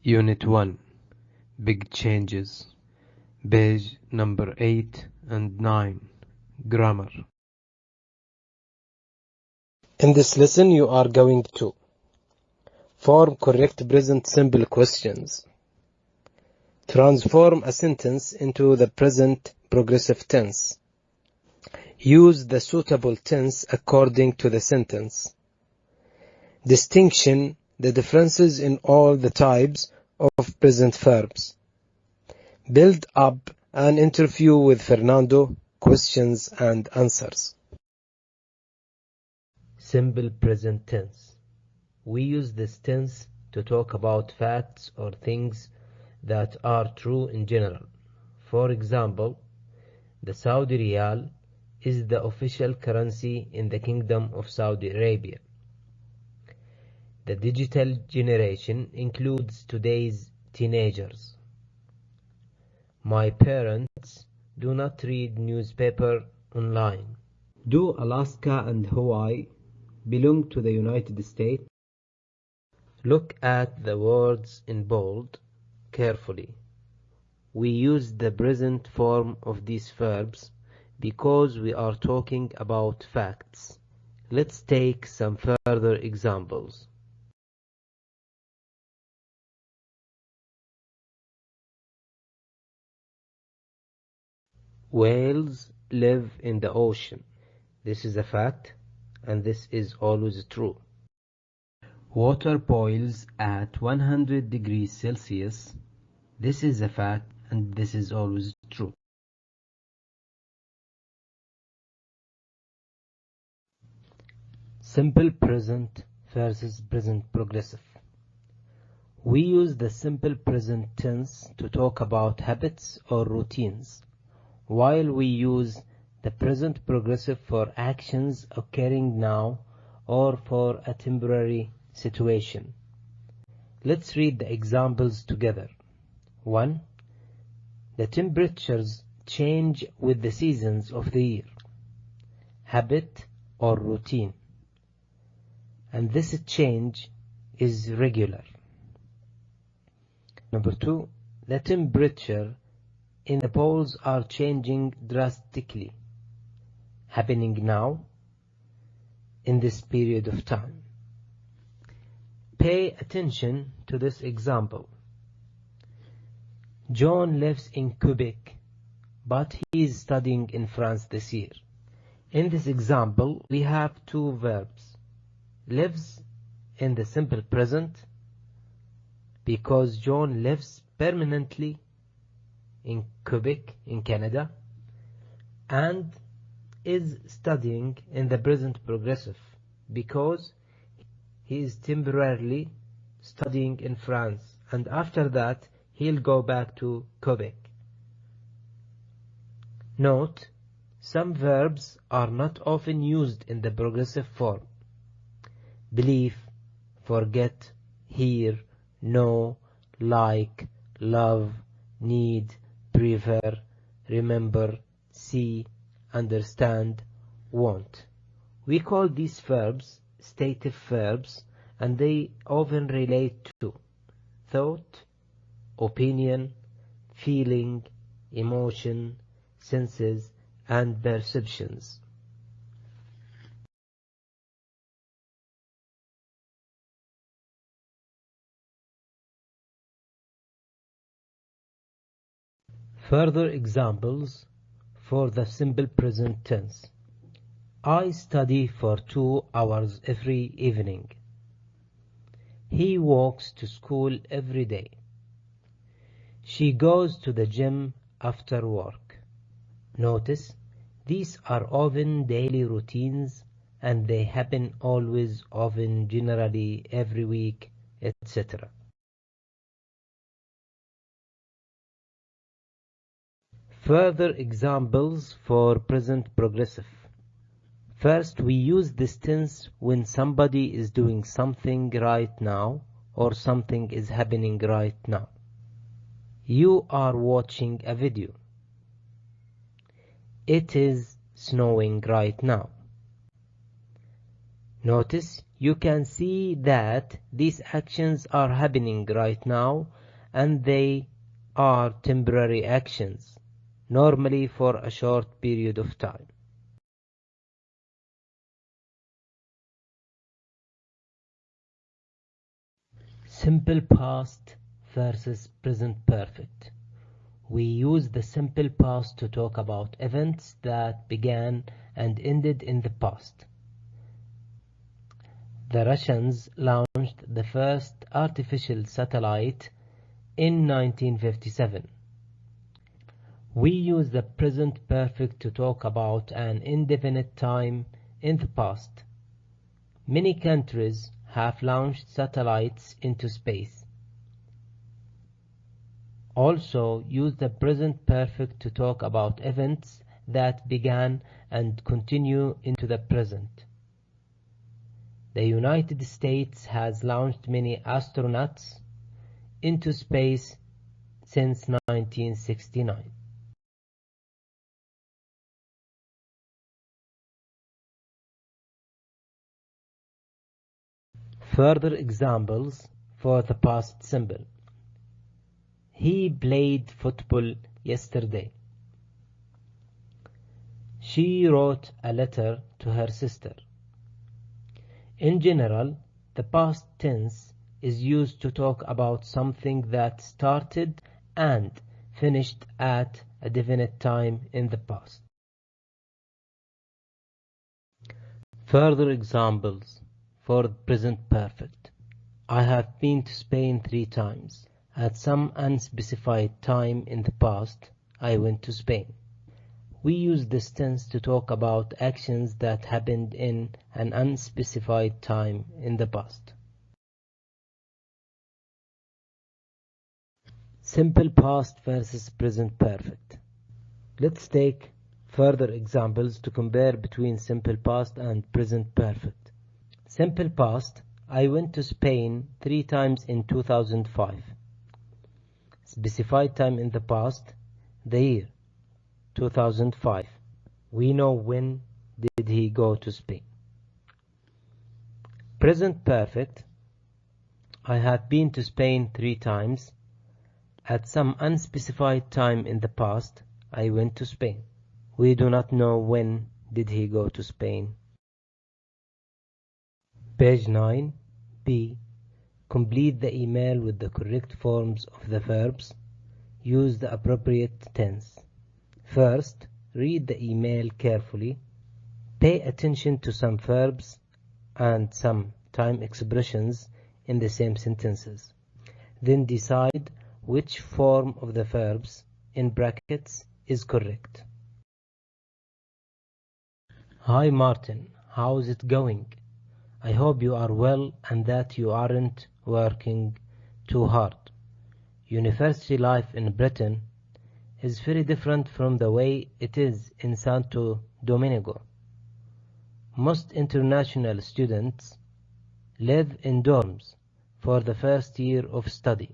Unit 1 Big Changes, page number 8 and 9, Grammar. In this lesson you are going to form correct present simple questions, transform a sentence into the present progressive tense, use the suitable tense according to the sentence, distinction the differences in all the types of present verbs, build up an interview with Fernando, questions and answers. Simple present tense. We use this tense to talk about facts or things that are true in general. For example, the Saudi Riyal is the official currency in the Kingdom of Saudi Arabia. The digital generation includes today's teenagers. My parents do not read newspaper online. Do Alaska and Hawaii belong to the United States? Look at the words in bold carefully. We use the present form of these verbs because we are talking about facts. Let's take some further examples. Whales live in the ocean. This is a fact, and this is always true. Water boils at 100 degrees Celsius. This is a fact, and this is always true. Simple present versus present progressive. We use the simple present tense to talk about habits or routines, while we use the present progressive for actions occurring now or for a temporary situation. Let's read the examples together. 1. The temperatures change with the seasons of the year. Habit or routine. And this change is regular. Number 2. The temperature in the poles are changing drastically, happening now, in this period of time. Pay attention to this example. John lives in Quebec, but he is studying in France this year. In this example, we have two verbs. Lives in the simple present, because John lives permanently in Quebec, in Canada, and is studying in the present progressive because he is temporarily studying in France, and after that he'll go back to Quebec. Note, some verbs are not often used in the progressive form. Believe, forget, hear, know, like, love, need, prefer, remember, see, understand, want. We call these verbs stative verbs, and they often relate to thought, opinion, feeling, emotion, senses, and perceptions. Further examples for the simple present tense. I study for 2 hours every evening. He walks to school every day. She goes to the gym after work. Notice, these are often daily routines and they happen always, often, generally, every week, etc. Further examples for present progressive. First, we use this tense when somebody is doing something right now or something is happening right now. You are watching a video. It is snowing right now. Notice, you can see that these actions are happening right now and they are temporary actions, normally for a short period of time. Simple past versus present perfect. We use the simple past to talk about events that began and ended in the past. The Russians launched the first artificial satellite in 1957. We use the present perfect to talk about an indefinite time in the past. Many countries have launched satellites into space. Also use the present perfect to talk about events that began and continue into the present. The United States has launched many astronauts into space since 1969. Further examples for the past simple. He played football yesterday. She wrote a letter to her sister. In general, the past tense is used to talk about something that started and finished at a definite time in the past. Further examples for the present perfect. I have been to Spain 3 times. At some unspecified time in the past, I went to Spain. We use this tense to talk about actions that happened in an unspecified time in the past. Simple past versus present perfect. Let's take further examples to compare between simple past and present perfect. Simple past, I went to Spain 3 times in 2005. Specified time in the past, the year, 2005. We know when did he go to Spain. Present perfect, I have been to Spain 3 times. At some unspecified time in the past, I went to Spain. We do not know when did he go to Spain. Page 9, B. Complete the email with the correct forms of the verbs. Use the appropriate tense. First, read the email carefully. Pay attention to some verbs and some time expressions in the same sentences. Then decide which form of the verbs in brackets is correct. Hi Martin, how's it going? I hope you are well and that you aren't working too hard. University life in Britain is very different from the way it is in Santo Domingo. Most international students live in dorms for the first year of study.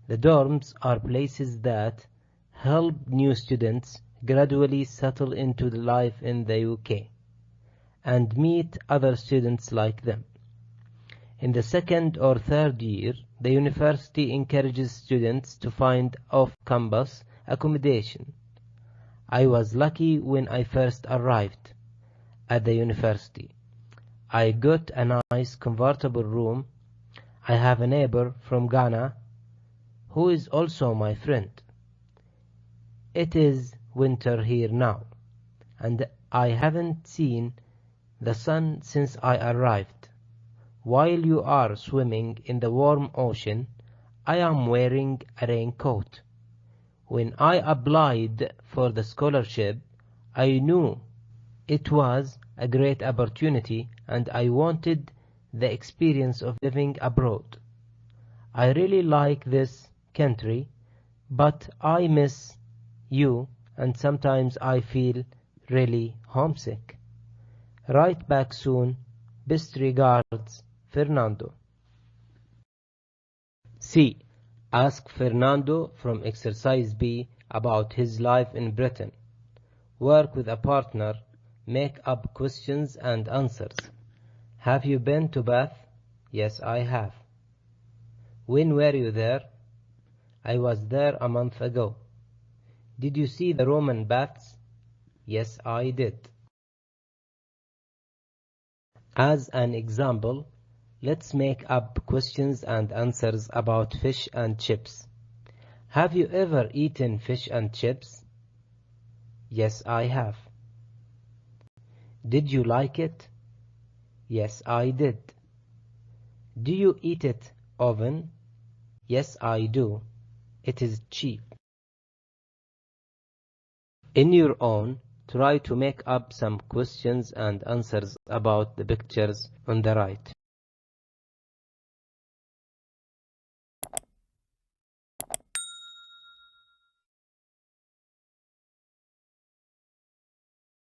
The dorms are places that help new students gradually settle into the life in the UK and meet other students like them. In the second or third year, the university encourages students to find off-campus accommodation. I was lucky when I first arrived at the university. I got a nice comfortable room. I have a neighbor from Ghana who is also my friend. It is winter here now, and I haven't seen the sun since I arrived. While you are swimming in the warm ocean, I am wearing a raincoat. When I applied for the scholarship, I knew it was a great opportunity and I wanted the experience of living abroad. I really like this country, but I miss you and sometimes I feel really homesick. Write back soon. Best regards, Fernando. C. Ask Fernando from exercise B about his life in Britain. Work with a partner. Make up questions and answers. Have you been to Bath? Yes, I have. When were you there? I was there a month ago. Did you see the Roman baths? Yes, I did. As an example, let's make up questions and answers about fish and chips. Have you ever eaten fish and chips? Yes, I have. Did you like it? Yes, I did. Do you eat it often? Yes, I do. It is cheap. In your own, try to make up some questions and answers about the pictures on the right.